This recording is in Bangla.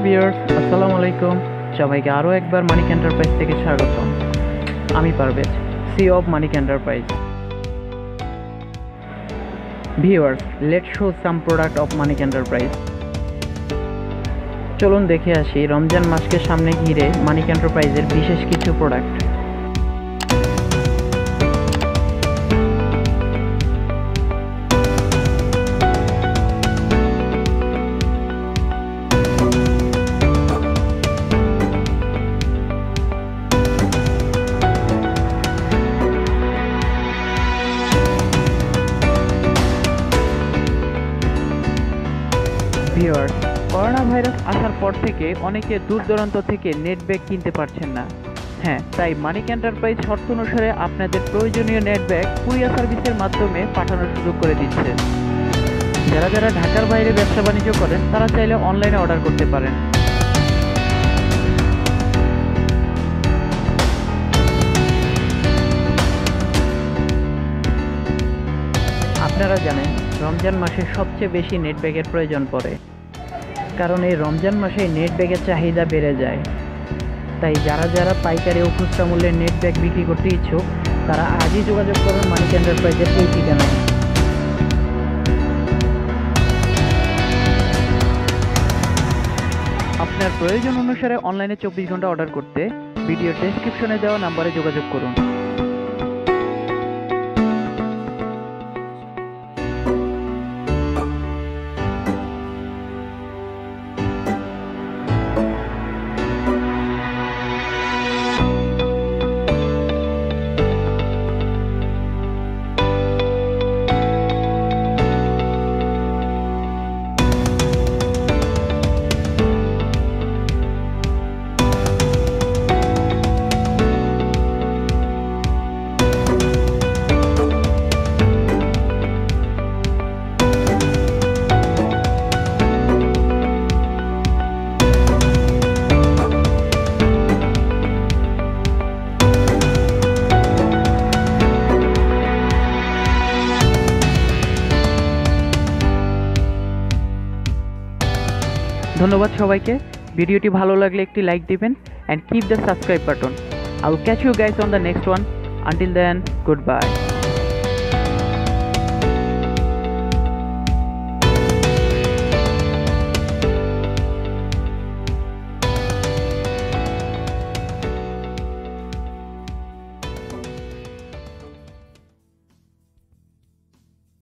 ভিউয়ার্স, আসসালামু আলাইকুম। সবাইকে আরও একবার মানিক এন্টারপ্রাইজ থেকে স্বাগতম। আমি Parvez, CEO of Manik enterprise. Viewers, let's show some product of Manik enterprise. চলুন দেখে আসি রমজান মাসকে সামনে ঘিরে মানিক এন্টারপ্রাইজের বিশেষ কিছু প্রোডাক্ট। ভিউয়ার্স, করোনা ভাইরাস আসার পর থেকে অনেকে দূর দূরান্ত থেকে নেট ব্যাগ কিনতে পারছেন না। হ্যাঁ, তাই মানিক এন্টারপ্রাইজ শর্ত অনুসারে আপনাদের প্রয়োজনীয় নেট ব্যাগ কুরিয়ার সার্ভিসের মাধ্যমে পাঠানোর সুযোগ করে দিচ্ছে। যারা যারা ঢাকার বাইরে ব্যবসা বাণিজ্য করেন তারা চাইলে অনলাইনে অর্ডার করতে পারেন। আপনারা জানেন রমজান মাসে সবচেয়ে বেশি নেট ব্যাগের প্রয়োজন পড়ে, কারণ এই রমজান মাসে নেট ব্যাগের চাহিদা বেড়ে যায়। তাই যারা যারা পাইকারি ও খুচরা মূল্যে নেট ব্যাগ বিক্রি করতে ইচ্ছুক তারা আজই যোগাযোগ করুন মানিক এন্টারপ্রাইজের এই ঠিকানায়। আপনার প্রয়োজন অনুসারে অনলাইনে 24 ঘন্টা অর্ডার করতে ভিডিও ডেসক্রিপশনে দেওয়া নাম্বারে যোগাযোগ করুন। ধন্যবাদ সবাইকে। ভিডিওটি ভালো লাগলে একটি লাইক দিবেন and keep the subscribe button. I will catch you guys on the next one. Until then, goodbye.